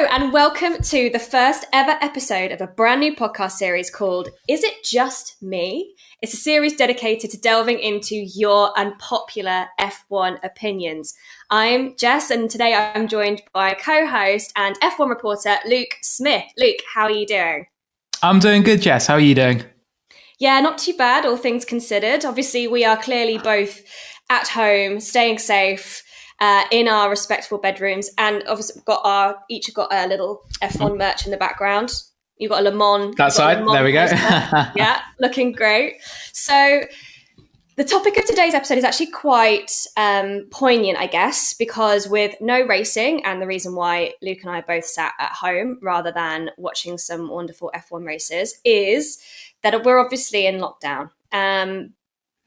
and welcome to the first ever episode of a brand new podcast series called Is It Just Me? It's a series dedicated to delving into your unpopular F1 opinions. I'm Jess, and today I'm joined by co-host and F1 reporter Luke Smith. Luke, how are you doing? I'm doing good, Jess. How are you doing? Yeah, not too bad, all things considered. Obviously, we are clearly both at home, staying safe, in our respectful bedrooms, and obviously each have got a little F1 merch in the background. You've got a Le Mans. That's right. There we go. Yeah, looking great. So the topic of today's episode is actually quite poignant, I guess, because with no racing, and the reason why Luke and I both sat at home rather than watching some wonderful F1 races is that we're obviously in lockdown.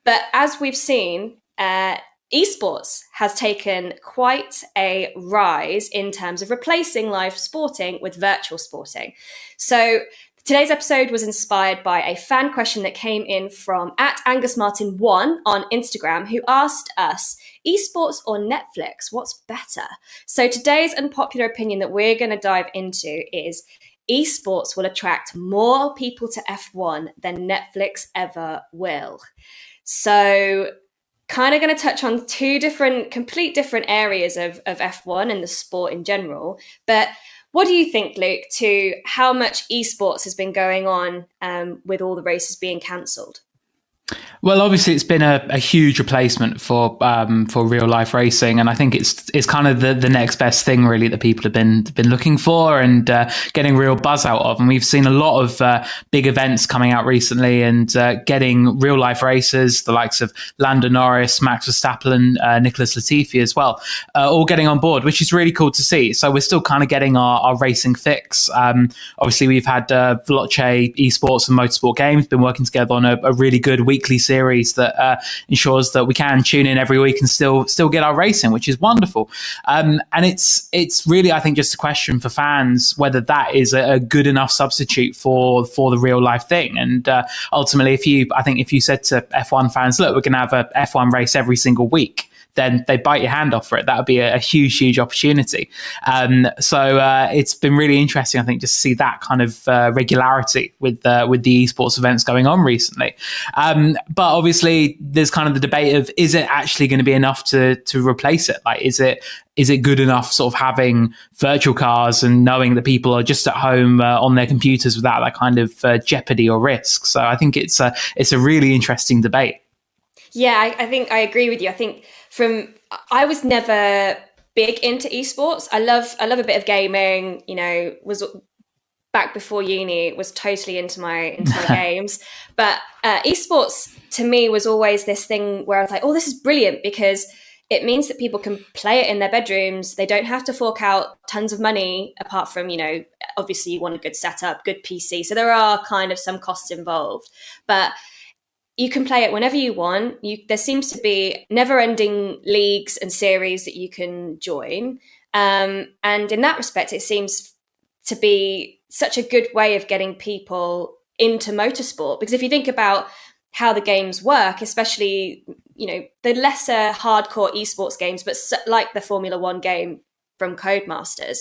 But as we've seen, Esports has taken quite a rise in terms of replacing live sporting with virtual sporting. So today's episode was inspired by a fan question that came in from @AngusMartin1 on Instagram, who asked us, esports or Netflix, what's better? So today's unpopular opinion that we're going to dive into is esports will attract more people to F1 than Netflix ever will. So kind of going to touch on two complete different areas of F1 and the sport in general. But what do you think, Luke, to how much esports has been going on with all the races being cancelled? Well, obviously, it's been a huge replacement for real life racing, and I think it's kind of the next best thing really that people have been looking for and getting real buzz out of. And we've seen a lot of big events coming out recently and getting real life racers, the likes of Lando Norris, Max Verstappen, and Nicholas Latifi as well, all getting on board, which is really cool to see. So we're still kind of getting our racing fix. Obviously, we've had Veloce Esports and Motorsport Games been working together on a really good weekly series that ensures that we can tune in every week and still get our racing, which is wonderful. And it's really, I think, just a question for fans whether that is a good enough substitute for the real life thing. And ultimately, if you said to F1 fans, look, we're going to have a F1 race every single week, then they bite your hand off for it. That would be a huge opportunity. So it's been really interesting, I think, just to see that kind of regularity with the esports events going on recently. But obviously, there's kind of the debate of, is it actually going to be enough to replace it? Like, is it good enough sort of having virtual cars and knowing that people are just at home on their computers without that kind of jeopardy or risk? So I think it's a really interesting debate. Yeah, I think I agree with you. I think I was never big into esports. I love a bit of gaming, was back before uni, was totally into my games. But esports to me was always this thing where I was like, oh, this is brilliant because it means that people can play it in their bedrooms. They don't have to fork out tons of money apart from, obviously you want a good setup, good PC. So there are kind of some costs involved, but you can play it whenever you want. There seems to be never-ending leagues and series that you can join. And in that respect, it seems to be such a good way of getting people into motorsport. Because if you think about how the games work, especially, the lesser hardcore esports games, but like the Formula One game from Codemasters,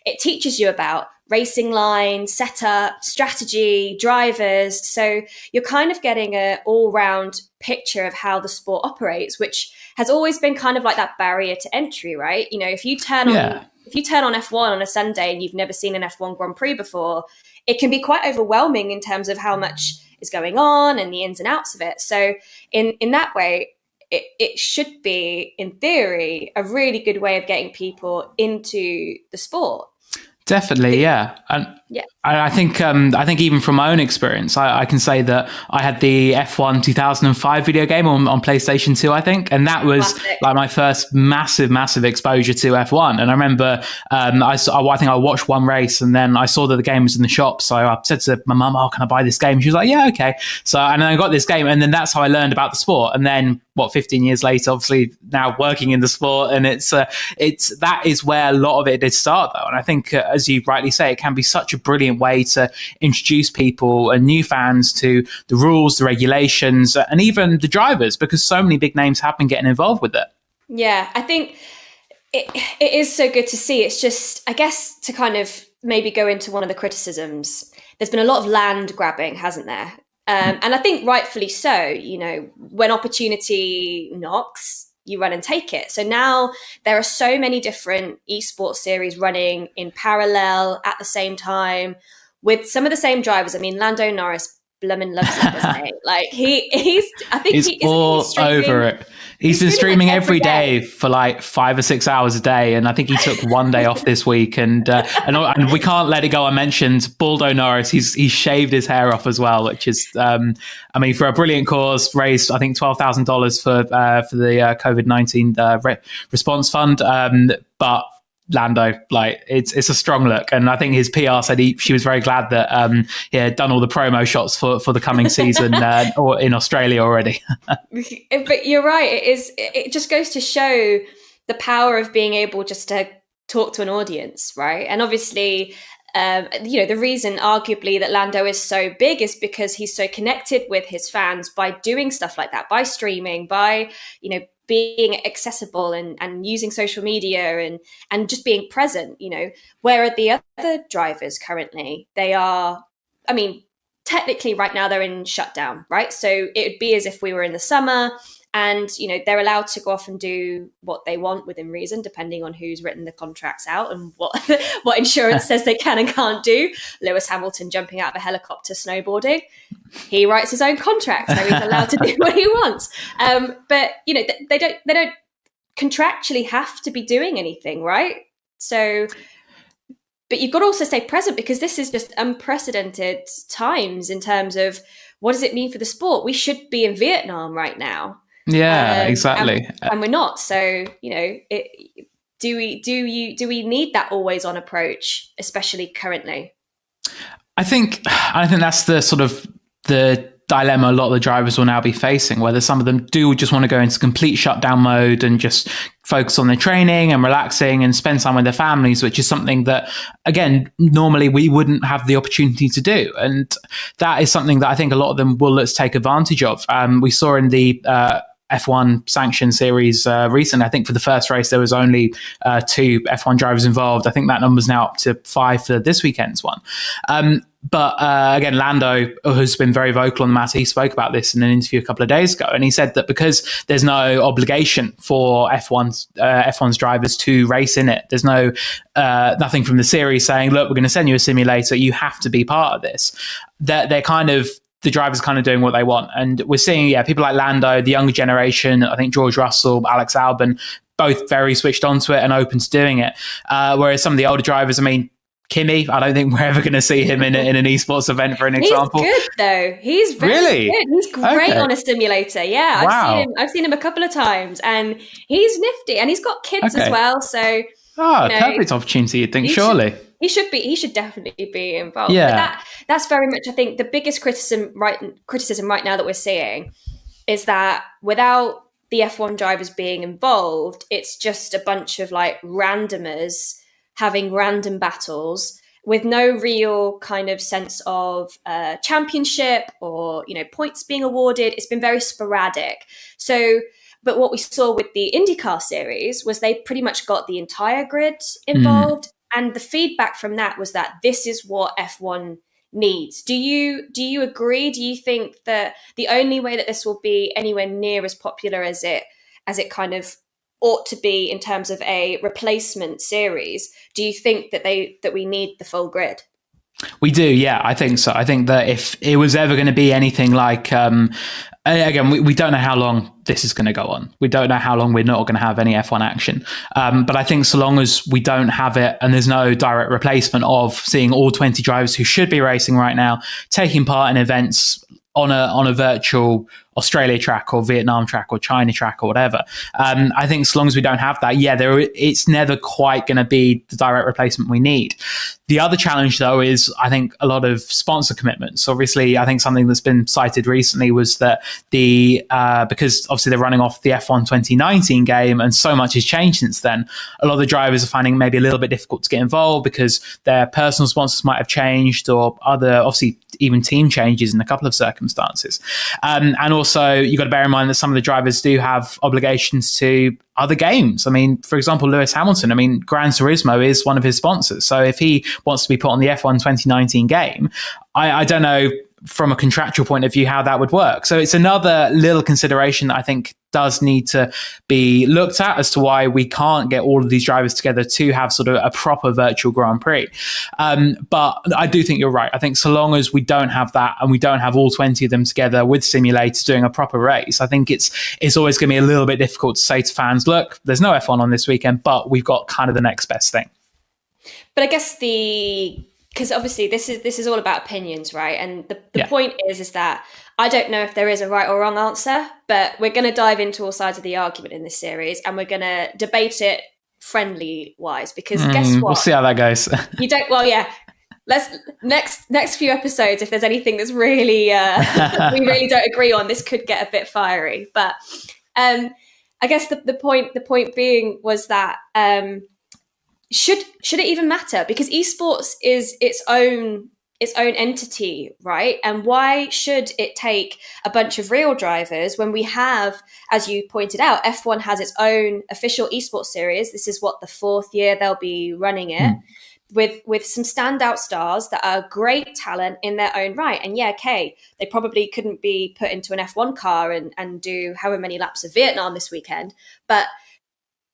it teaches you about racing line, setup, strategy, drivers. So you're kind of getting an all-round picture of how the sport operates, which has always been kind of like that barrier to entry, right? If you turn on F1 on a Sunday and you've never seen an F1 Grand Prix before, it can be quite overwhelming in terms of how much is going on and the ins and outs of it. So in that way, it should be, in theory, a really good way of getting people into the sport. Definitely, yeah. And yeah. I think even from my own experience, I can say that I had the F1 2005 video game on PlayStation 2, I think. And that was classic. Like my first massive exposure to F1. And I remember I think I watched one race and then I saw that the game was in the shop. So I said to my mum, can I buy this game? She was like, yeah, okay. So, and then I got this game and then that's how I learned about the sport. And then 15 years later, obviously now working in the sport, and that is where a lot of it did start though. And I think, as you rightly say, it can be such a brilliant way to introduce people and new fans to the rules, the regulations, and even the drivers, because so many big names have been getting involved with it. Yeah, I think it is so good to see. It's just, I guess, to kind of maybe go into one of the criticisms, there's been a lot of land grabbing, hasn't there? And I think rightfully so. When opportunity knocks, you run and take it. So now there are so many different esports series running in parallel at the same time with some of the same drivers. I mean, Lando Norris blooming loves it, doesn't he? Like he's all over it. He's been streaming every day for like 5 or 6 hours a day, and I think he took one day off this week. And we can't let it go unmentioned. Baldo Norris, he's shaved his hair off as well, which is, for a brilliant cause. Raised I think $12,000 for the COVID-19 response fund, but. Lando, like it's a strong look, and I think his PR said she was very glad that he had done all the promo shots for the coming season or in Australia already. But you're right, it just goes to show the power of being able just to talk to an audience, right? And obviously the reason arguably that Lando is so big is because he's so connected with his fans by doing stuff like that, by streaming, by being accessible and using social media and just being present, where are the other drivers currently? They are, technically right now they're in shutdown, right? So it would be as if we were in the summer and, they're allowed to go off and do what they want within reason, depending on who's written the contracts out and what insurance says they can and can't do. Lewis Hamilton jumping out of a helicopter snowboarding. He writes his own contract, so he's allowed to do what he wants. But they don't contractually have to be doing anything, right? So, but you've got to also stay present because this is just unprecedented times in terms of what does it mean for the sport? We should be in Vietnam right now. Yeah, exactly. And we're not. So, do we need that always on approach, especially currently? I think that's the sort of the dilemma a lot of the drivers will now be facing, whether some of them do just want to go into complete shutdown mode and just focus on their training and relaxing and spend time with their families, which is something that, again, normally we wouldn't have the opportunity to do. And that is something that I think a lot of them will let's take advantage of. We saw in the F1 sanction series recently, I think for the first race there was only 2 F1 drivers involved. I think that number's now up to 5 for this weekend's one. But again, Lando, who's been very vocal on the matter, he spoke about this in an interview a couple of days ago, and he said that because there's no obligation for F1's drivers to race in it, there's no nothing from the series saying, look, we're going to send you a simulator, you have to be part of this. That they're kind of the drivers kind of doing what they want. And we're seeing, people like Lando, the younger generation, I think George Russell, Alex Albon, both very switched onto it and open to doing it. Whereas some of the older drivers, Kimi, I don't think we're ever going to see him in an esports event, for an example. He's good, though. He's very good. He's great on a simulator. Yeah, wow. I've seen him a couple of times, and he's nifty. And he's got kids as well, so perfect opportunity, you'd think, surely. He should definitely be involved. Yeah. But that's very much, I think, the biggest criticism right now that we're seeing is that without the F1 drivers being involved, it's just a bunch of like randomers having random battles with no real kind of sense of championship or, points being awarded. It's been very sporadic. So, but what we saw with the IndyCar series was they pretty much got the entire grid involved. And the feedback from that was that this is what F1 needs. Do you agree? Do you think that the only way that this will be anywhere near as popular as it kind of ought to be in terms of a replacement series, do you think that we need the full grid? We do, yeah, I think so. I think that if it was ever going to be anything like, again, we don't know how long this is going to go on. We don't know how long we're not going to have any F1 action. But I think so long as we don't have it and there's no direct replacement of seeing all 20 drivers who should be racing right now, taking part in events on a virtual Australia track or Vietnam track or China track or whatever. I think so long as we don't have that, it's never quite going to be the direct replacement we need. The other challenge, though, is I think a lot of sponsor commitments. Obviously, I think something that's been cited recently was that because obviously they're running off the F1 2019 game and so much has changed since then, a lot of the drivers are finding it maybe a little bit difficult to get involved because their personal sponsors might have changed or other, obviously, even team changes in a couple of circumstances. And also also, you've got to bear in mind that some of the drivers do have obligations to other games. I mean, for example, Lewis Hamilton, I mean, Gran Turismo is one of his sponsors. So if he wants to be put on the F1 2019 game, I don't know from a contractual point of view how that would work. So it's another little consideration that I think does need to be looked at as to why we can't get all of these drivers together to have sort of a proper virtual Grand Prix. But I do think you're right. I think so long as we don't have that and we don't have all 20 of them together with simulators doing a proper race, I think it's always going to be a little bit difficult to say to fans, look, there's no F1 on this weekend, but we've got kind of the next best thing. But I guess because obviously this is all about opinions, right? And the point is that I don't know if there is a right or wrong answer, but we're going to dive into all sides of the argument in this series, and we're going to debate it friendly wise, because guess what? We'll see how that goes. You don't. Well, yeah. Let's next few episodes, if there's anything that's really we really don't agree on, this could get a bit fiery. But I guess the point being was that should it even matter? Because esports is its own entity, right? And why should it take a bunch of real drivers when we have, as you pointed out, F1 has its own official esports series. This is what, the 4th year they'll be running it. With some standout stars that are great talent in their own right. And yeah, okay, they probably couldn't be put into an F1 car and do however many laps of Vietnam this weekend, but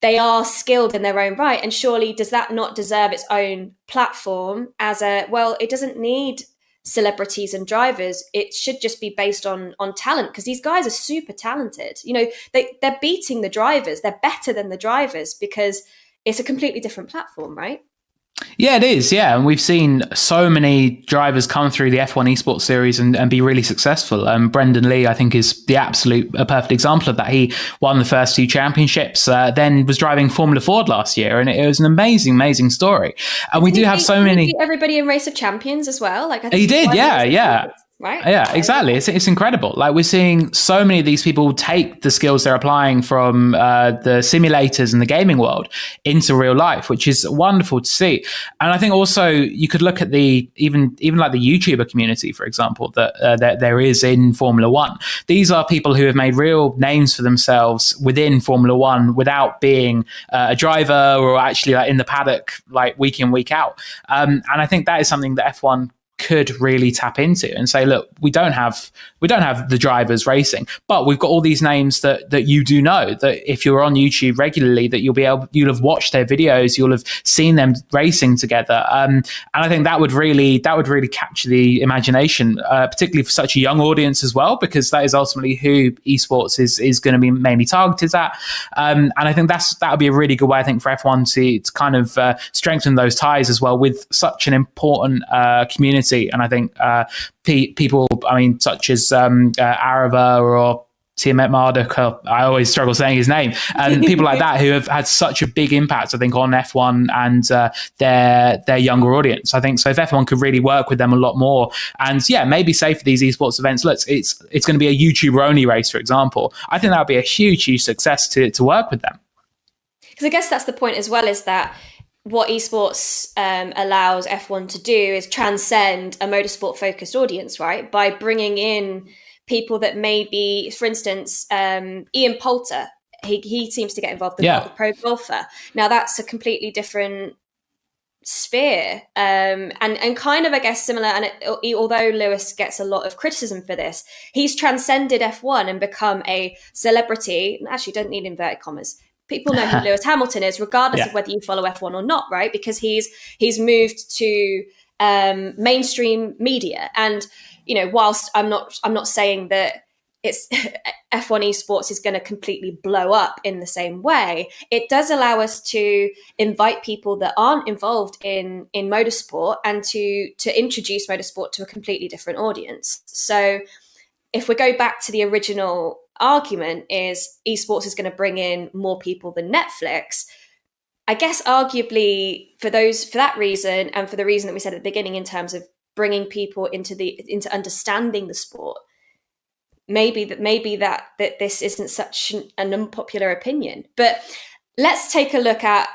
they are skilled in their own right. And surely does that not deserve its own platform it doesn't need celebrities and drivers. It should just be based on talent, because these guys are super talented. You know, they're beating the drivers. They're better than the drivers because it's a completely different platform, right? Yeah, it is. Yeah. And we've seen so many drivers come through the F1 esports series and be really successful. Brendan Lee, I think, is a perfect example of that. He won the first 2 championships, then was driving Formula Ford last year. And it was an amazing story. And we do have so many. He beat everybody in Race of Champions as well. Like, I think he did. Yeah. Right? Yeah, exactly. It's incredible. Like, we're seeing so many of these people take the skills they're applying from the simulators and the gaming world into real life, which is wonderful to see. And I think also you could look at the even like the YouTuber community, for example, that there is in Formula One. These are people who have made real names for themselves within Formula One without being a driver or actually like in the paddock, like week in, week out. And I think that is something that F1 could really tap into and say, look, we don't have the drivers racing, but we've got all these names that you do know, that if you're on YouTube regularly, that you'll have watched their videos, you'll have seen them racing together. And I think that would really capture the imagination, particularly for such a young audience as well, because that is ultimately who esports is going to be mainly targeted at. And I think that would be a really good way, I think, for F1 to kind of strengthen those ties as well with such an important community. And I think people, I mean, such as Arava or Tiamat Marduk, I always struggle saying his name, and people like that who have had such a big impact, I think, on F1 and their younger audience. I think so if F1 could really work with them a lot more, and maybe say for these esports events, look, it's going to be a YouTuber only race, for example. I think that would be a huge success to work with them. Because I guess that's the point as well, is that what esports allows F1 to do is transcend a motorsport focused audience, right? By bringing in people that maybe, for instance, Ian Poulter, he seems to get involved in the pro golfer. Now that's a completely different sphere and kind of, I guess, similar. And although Lewis gets a lot of criticism for this, he's transcended F1 and become a celebrity. Actually, don't need inverted commas. People know who Lewis Hamilton is, regardless of whether you follow F1 or not, right? Because he's moved to mainstream media. And, you know, whilst I'm not saying that it's F1 esports is going to completely blow up in the same way, it does allow us to invite people that aren't involved in motorsport and to introduce motorsport to a completely different audience. So if we go back to the original argument, is esports is going to bring in more people than Netflix, I guess arguably for that reason, and for the reason that we said at the beginning in terms of bringing people into understanding the sport, maybe that this isn't such an unpopular opinion. But let's take a look at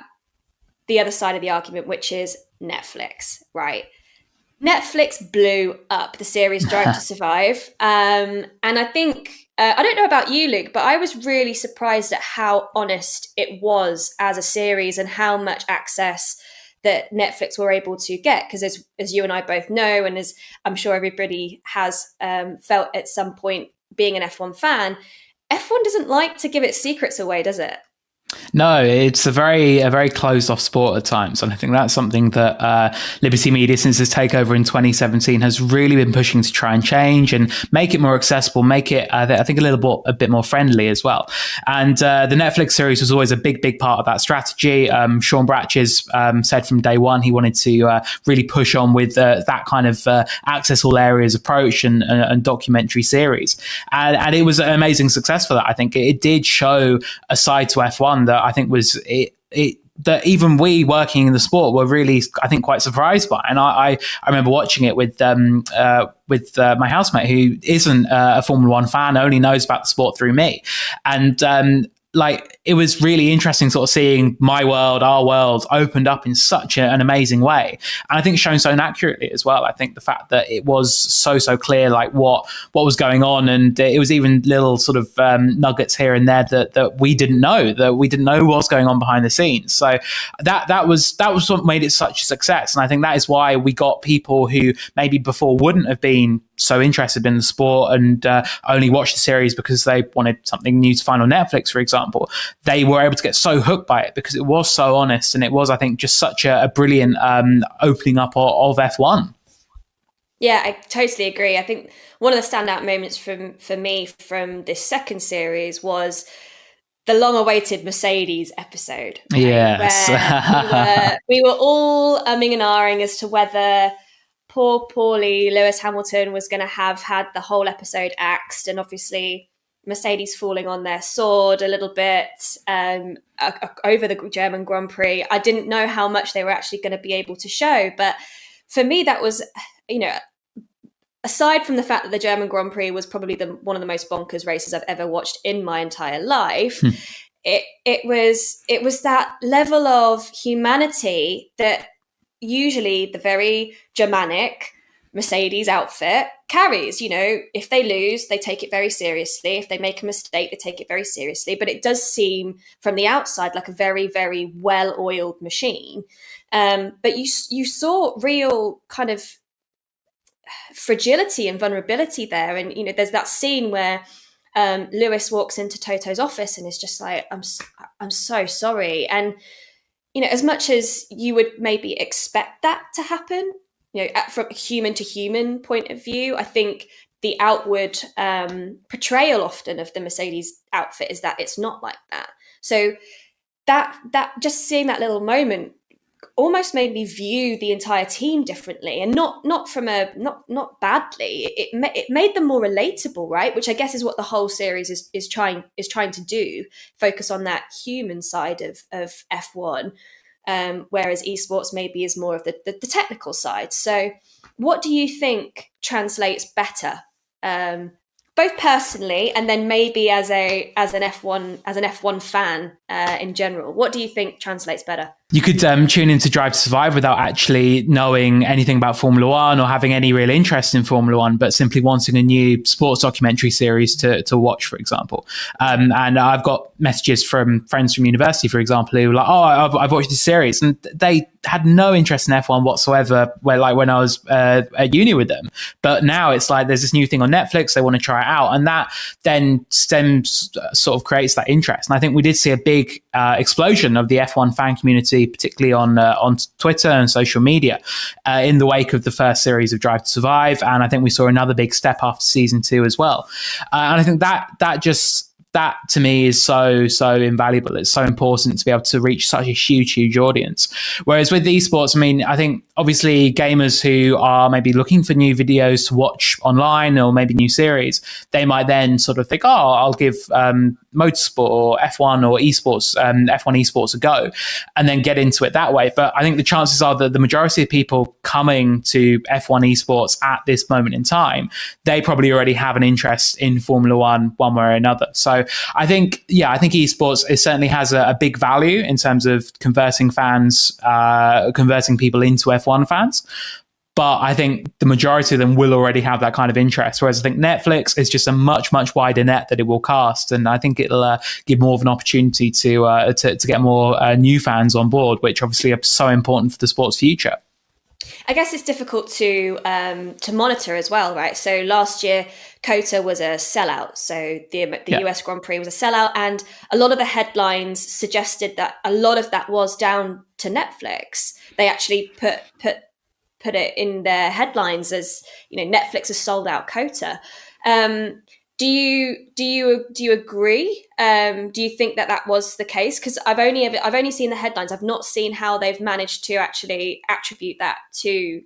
the other side of the argument, which is Netflix, right? Netflix blew up the series Drive to Survive. And I think I don't know about you, Luke, but I was really surprised at how honest it was as a series and how much access that Netflix were able to get. Because as you and I both know, and as I'm sure everybody has felt at some point being an F1 fan, F1 doesn't like to give its secrets away, does it? No, it's a very closed off sport at times, and I think that's something that Liberty Media, since its takeover in 2017, has really been pushing to try and change and make it more accessible, make it I think a bit more friendly as well. And the Netflix series was always a big part of that strategy. Sean Bratches said from day one he wanted to really push on with that kind of access all areas approach and documentary series, and it was an amazing success for that. I think it did show a side to F1 that I think was that even we working in the sport were really, I think, quite surprised by. And I remember watching it with my housemate, who isn't a Formula One fan, only knows about the sport through me. And like, it was really interesting sort of seeing my world, our world opened up in such an amazing way. And I think shown so accurately as well. I think the fact that it was so clear, like what was going on. And it was even little sort of nuggets here and there that we didn't know what was going on behind the scenes. So that was what made it such a success. And I think that is why we got people who maybe before wouldn't have been so interested in the sport and only watched the series because they wanted something new to find on Netflix, for example. They were able to get so hooked by it because it was so honest, and it was, I think, just such a brilliant opening up of F1. Yeah, I totally agree. I think one of the standout moments for me from this second series was the long-awaited Mercedes episode. Yes. Where we were all umming and ahhing as to whether poorly Lewis Hamilton was going to have had the whole episode axed, and obviously Mercedes falling on their sword a little bit over the German Grand Prix. I didn't know how much they were actually going to be able to show, but for me that was, aside from the fact that the German Grand Prix was probably one of the most bonkers races I've ever watched in my entire life, it was that level of humanity that usually the very Germanic Mercedes outfit carries. If they lose, they take it very seriously. If they make a mistake, they take it very seriously. But it does seem from the outside like a very, very well-oiled machine. But you saw real kind of fragility and vulnerability there. And, there's that scene where Lewis walks into Toto's office and is just like, I'm so sorry. And, as much as you would maybe expect that to happen, from a human to human point of view, I think the outward portrayal often of the Mercedes outfit is that it's not like that. So that just seeing that little moment almost made me view the entire team differently, and not badly. It made them more relatable, right? Which I guess is what the whole series is trying to do, focus on that human side of F1. Whereas esports maybe is more of the technical side. So what do you think translates better, both personally and then maybe as an F1 fan in general? What do you think translates better? You could tune into Drive to Survive without actually knowing anything about Formula One or having any real interest in Formula One, but simply wanting a new sports documentary series to watch, for example. And I've got messages from friends from university, for example, who were like, I've watched this series, and they had no interest in F1 whatsoever, when I was at uni with them. But now it's like there's this new thing on Netflix, they want to try it out, and that then creates that interest. And I think we did see a big explosion of the F1 fan community, particularly on Twitter and social media, in the wake of the first series of Drive to Survive. And I think we saw another big step after season 2 as well. And I think that to me is so invaluable. It's so important to be able to reach such a huge audience. Whereas with esports, I mean, I think obviously gamers who are maybe looking for new videos to watch online or maybe new series, they might then sort of think, I'll give motorsport or F1 or esports, F1 esports a go, and then get into it that way. But I think the chances are that the majority of people coming to F1 esports at this moment in time, they probably already have an interest in Formula one way or another. So I think esports, it certainly has a big value in terms of converting people into F1 fans. But I think the majority of them will already have that kind of interest. Whereas I think Netflix is just a much, much wider net that it will cast. And I think it'll give more of an opportunity to get more new fans on board, which obviously are so important for the sport's future. I guess it's difficult to monitor as well, right? So last year, COTA was a sellout. So the US Grand Prix was a sellout. And a lot of the headlines suggested that a lot of that was down to Netflix. They actually put it in their headlines as, Netflix has sold out COTA. Do you agree? Do you think that was the case? Because I've only seen the headlines. I've not seen how they've managed to actually attribute that to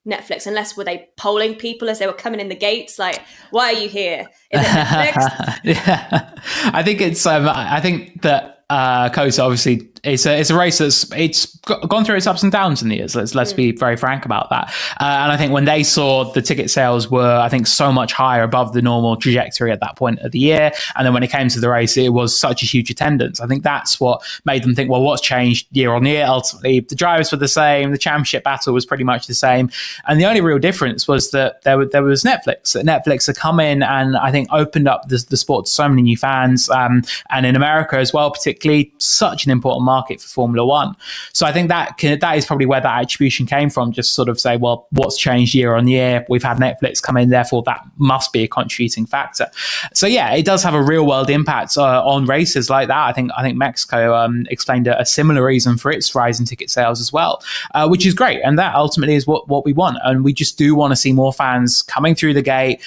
Netflix, unless were they polling people as they were coming in the gates, like, why are you here? Is it Netflix? Yeah, I think it's. I think that COTA obviously it's a race it's gone through its ups and downs in the years. Let's be very frank about that. And I think when they saw the ticket sales were, I think, so much higher above the normal trajectory at that point of the year, and then when it came to the race, it was such a huge attendance. I think that's what made them think, well, what's changed year on year? Ultimately, the drivers were the same, the championship battle was pretty much the same, and the only real difference was that there was Netflix. That Netflix had come in and I think opened up the sport to so many new fans, and in America as well, particularly, such an important market for Formula One. So I think that is probably where that attribution came from. Just sort of say, well, what's changed year on year? We've had Netflix come in, therefore that must be a contributing factor. So yeah, it does have a real world impact on races like that. I think Mexico explained a similar reason for its rise in ticket sales as well, which is great. And that ultimately is what we want. And we just do want to see more fans coming through the gate,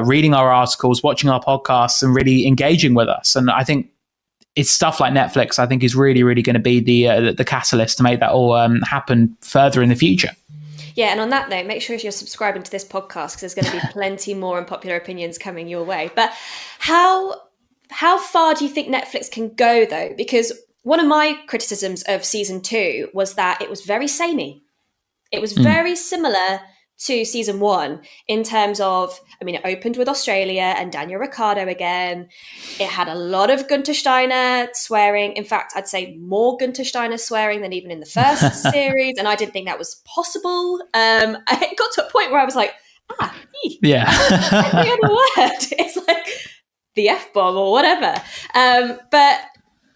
reading our articles, watching our podcasts, and really engaging with us. And I think it's stuff like Netflix, I think, is really, really going to be the catalyst to make that all happen further in the future. Yeah, and on that note, make sure you're subscribing to this podcast, because there's going to be plenty more unpopular opinions coming your way. But how far do you think Netflix can go, though? Because one of my criticisms of season 2 was that it was very samey. It was very similar to season 1 in terms of, it opened with Australia and Daniel Ricciardo again. It had a lot of Günther Steiner swearing. In fact, I'd say more Günther Steiner swearing than even in the first series. And I didn't think that was possible. It got to a point where I was like, yeah, every other word. It's like the F-bomb or whatever. But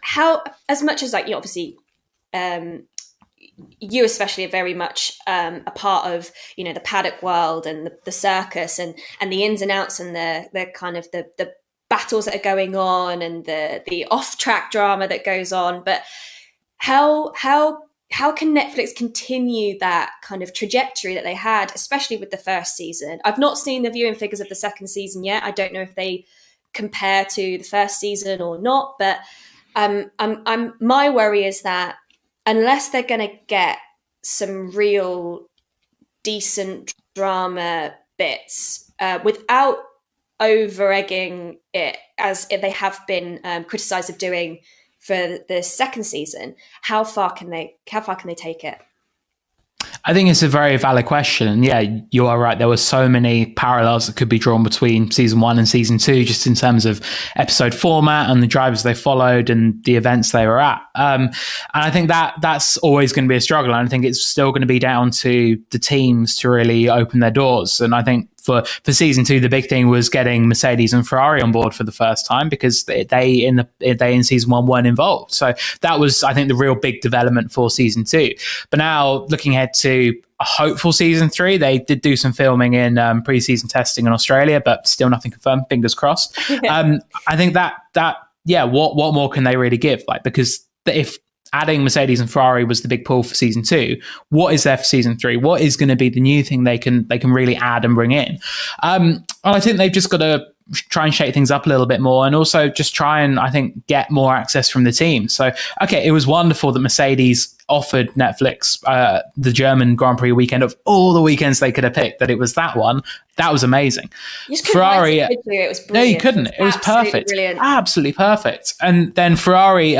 how, as much as obviously, you especially are very much a part of the paddock world and the circus and the ins and outs and the kind of the battles that are going on and the off-track drama that goes on. But how can Netflix continue that kind of trajectory that they had, especially with the first season? I've not seen the viewing figures of the second season yet. I don't know if they compare to the first season or not, but my worry is that unless they're going to get some real decent drama bits without over-egging it, as they have been criticised of doing for the second season, how far can they take it? I think it's a very valid question. And yeah, you are right. There were so many parallels that could be drawn between season 1 and season 2, just in terms of episode format and the drivers they followed and the events they were at. And I think that's always going to be a struggle. And I think it's still going to be down to the teams to really open their doors. And I think for season 2, the big thing was getting Mercedes and Ferrari on board for the first time, because they in season 1 weren't involved. So that was, I think, the real big development for season 2. But now looking ahead to a hopeful season 3, they did do some filming in pre-season testing in Australia, but still nothing confirmed. Fingers crossed. I think that what more can they really give? Because if adding Mercedes and Ferrari was the big pull for season 2, what is there for season 3? What is going to be the new thing they can really add and bring in? I think they've just got to try and shake things up a little bit more, and also just try and, I think, get more access from the team. So, okay, it was wonderful that Mercedes offered Netflix the German Grand Prix weekend of all the weekends they could have picked, that it was that one. That was amazing. You just couldn't Ferrari, write it was brilliant. no, you couldn't. It was perfect, brilliant. Absolutely perfect. And then Ferrari,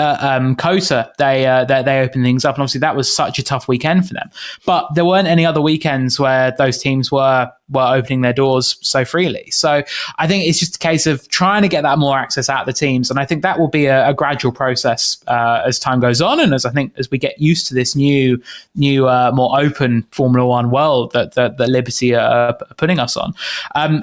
Kota, they opened things up, and obviously that was such a tough weekend for them. But there weren't any other weekends where those teams were opening their doors so freely. So I think it's just a case of trying to get that more access out of the teams, and I think that will be a gradual process as time goes on, and as we get used to this new more open Formula One world that Liberty are putting us on.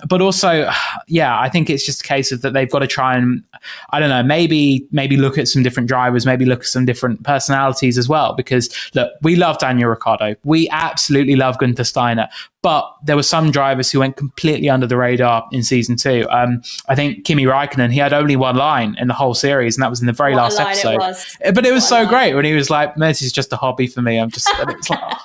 But also, yeah, I think it's just a case of that they've got to try and, I don't know, maybe look at some different drivers, maybe look at some different personalities as well. Because look, we love Daniel Ricciardo, we absolutely love Gunther Steiner, but there were some drivers who went completely under the radar in season 2. I think Kimi Räikkönen, he had only one line in the whole series, and that was in the very last episode. But it was so great when he was like, "This is just a hobby for me." And it's like, oh,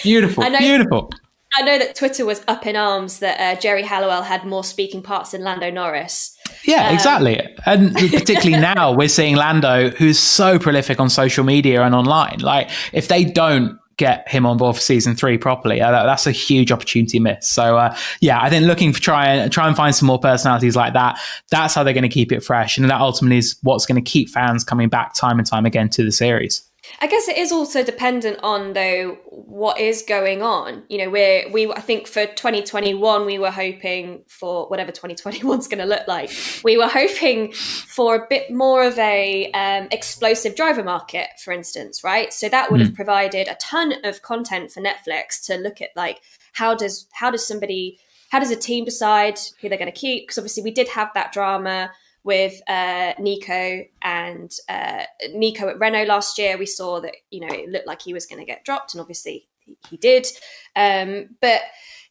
beautiful, beautiful. I know that Twitter was up in arms that Jerry Halliwell had more speaking parts than Lando Norris. Yeah, exactly. And particularly now we're seeing Lando, who's so prolific on social media and online. Like, if they don't get him on board for season 3 properly, that's a huge opportunity missed. So yeah, I think looking for try and find some more personalities like that, that's how they're going to keep it fresh, and that ultimately is what's going to keep fans coming back time and time again to the series. I guess it is also dependent on, though, what is going on. You know, I think for 2021, we were hoping for whatever 2021 is going to look like. We were hoping for a bit more of a explosive driver market, for instance, right? So that would have provided a ton of content for Netflix to look at, like, how does a team decide who they're going to keep? Because obviously we did have that drama with Nico at Renault last year. We saw that, you know, it looked like he was going to get dropped, and obviously he did. But,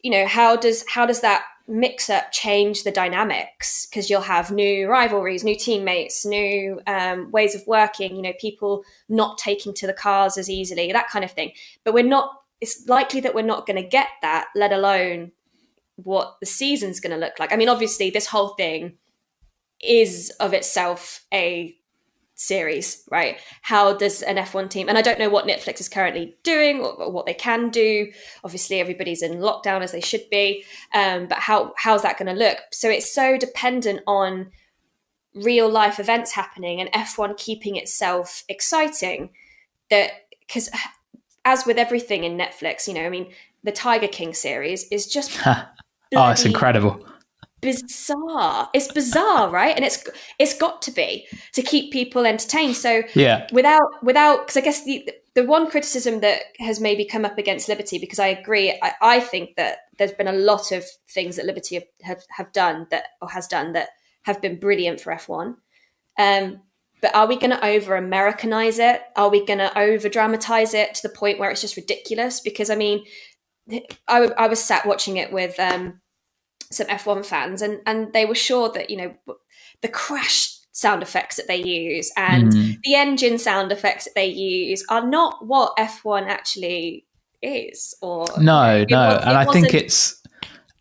you know, how does that mix up change the dynamics? Because you'll have new rivalries, new teammates, new ways of working, you know, people not taking to the cars as easily, that kind of thing. But it's likely that we're not going to get that, let alone what the season's going to look like. I mean, obviously this whole thing is of itself a series, right? How does an F1 team, and I don't know what Netflix is currently doing or what they can do. Obviously everybody's in lockdown, as they should be, but how's that going to look? So it's so dependent on real life events happening and F1 keeping itself exciting, that, because as with everything in Netflix, you know, I mean, the Tiger King series is just oh, it's incredible. Bizarre. It's bizarre, right? And it's got to be to keep people entertained. So yeah, without because I guess the one criticism that has maybe come up against Liberty, because I agree, I think that there's been a lot of things that Liberty have done that have been brilliant for F1. But are we going to over-Americanize it? Are we going to over-dramatize it to the point where it's just ridiculous? Because I mean, I was sat watching it with some F1 fans, and they were sure that, you know, the crash sound effects that they use and the engine sound effects that they use are not what F1 actually is. Or no, and I think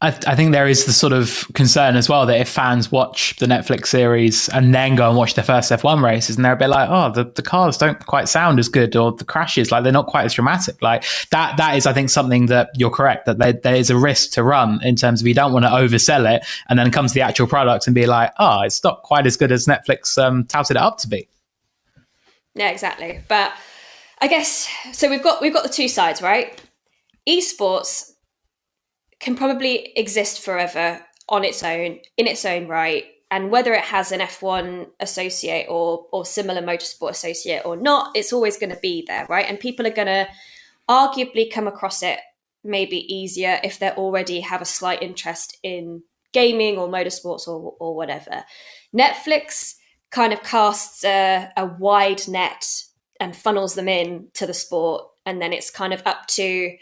I think there is the sort of concern as well that if fans watch the Netflix series and then go and watch their first F1 races, and they're a bit like, oh, the cars don't quite sound as good, or the crashes, like, they're not quite as dramatic. Like that is, I think, something that you're correct, that there is a risk to run in terms of you don't want to oversell it and then come to the actual products and be like, oh, it's not quite as good as Netflix touted it up to be. Yeah, exactly. But I guess, so we've got the two sides, right? Esports can probably exist forever on its own, in its own right. And whether it has an F1 associate or similar motorsport associate or not, it's always going to be there, right? And people are going to arguably come across it maybe easier if they already have a slight interest in gaming or motorsports or whatever. Netflix kind of casts a wide net and funnels them in to the sport. And then it's kind of up to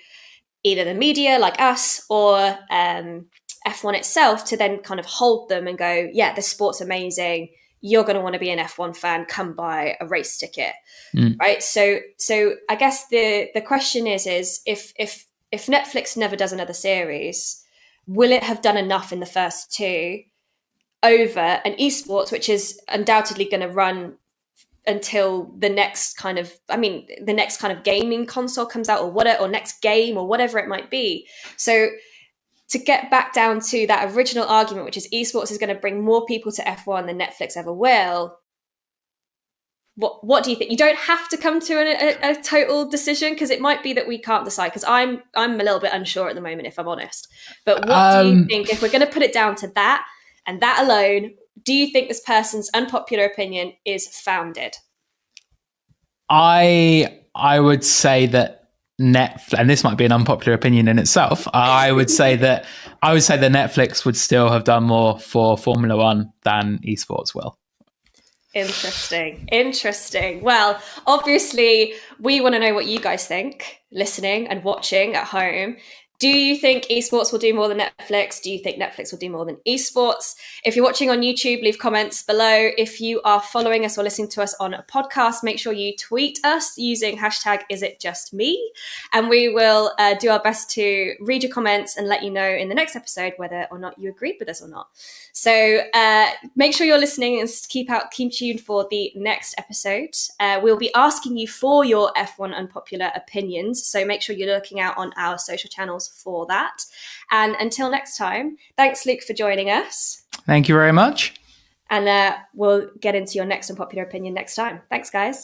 either the media like us or F1 itself to then kind of hold them and go, yeah, this sport's amazing. You're going to want to be an F1 fan. Come buy a race ticket, right? So I guess the question is if Netflix never does another series, will it have done enough in the first two over an esports, which is undoubtedly going to run until the next kind of gaming console comes out, or next game, or whatever it might be. So to get back down to that original argument, which is esports is going to bring more people to F1 than Netflix ever will. What do you think? You don't have to come to a total decision, because it might be that we can't decide, because I'm a little bit unsure at the moment, if I'm honest. But what do you think, if we're going to put it down to that and that alone, do you think this person's unpopular opinion is founded? I would say that and this might be an unpopular opinion in itself. I would say that Netflix would still have done more for Formula One than esports will. Interesting. Well, obviously, we want to know what you guys think, listening and watching at home. Do you think esports will do more than Netflix? Do you think Netflix will do more than esports? If you're watching on YouTube, leave comments below. If you are following us or listening to us on a podcast, make sure you tweet us using #IsItJustMe, and we will do our best to read your comments and let you know in the next episode whether or not you agreed with us or not. So make sure you're listening and keep tuned for the next episode. We'll be asking you for your F1 unpopular opinions, so make sure you're looking out on our social channels for that. And until next time, thanks, Luke, for joining us. Thank you very much. And we'll get into your next unpopular opinion next time. Thanks, guys.